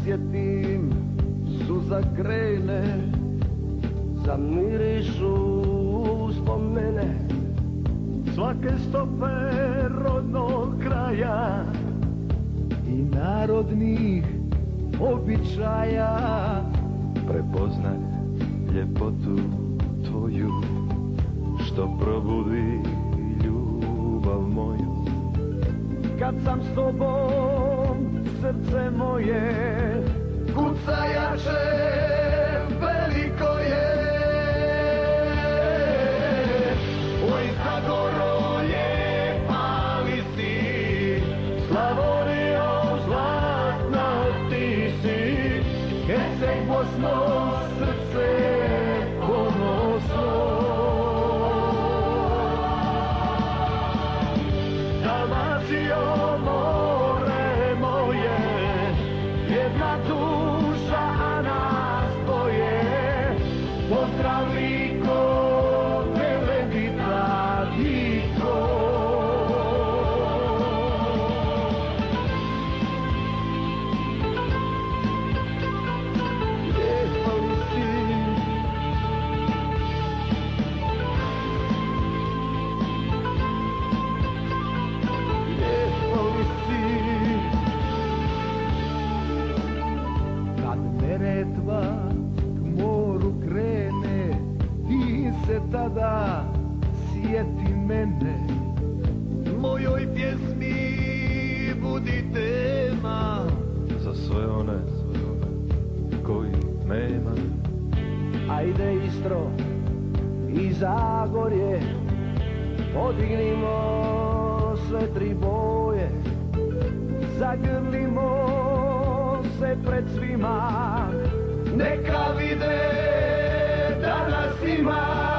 sjetim, suza krene, zamirišu uspomene svake stope rodnog kraja i narodnih običaja. Prepoznaj ljepotu tvoju, što probudi ljubav moju. Kad sam s tobom, srce moje kuca jače, veliko je. Oj, Zagoro, lijepa li si, Slavonijo, zlatna ti si, Herceg Bosno, srce ponosno. Dalmacijo, more moje, jedna duša, a nas dvoje. Pozdrav Liko, Velebita Diko. Lijepa li si, lijepa li si. Kad Neretva k moru krene, ti se tada sjeti mene. Mojoj pjesmi budi tema Za sve one koji nema. Ajde Istro i Zagorje, podignimo sve tri boje, zagrlimo se pred svima, neka vide da nas ima.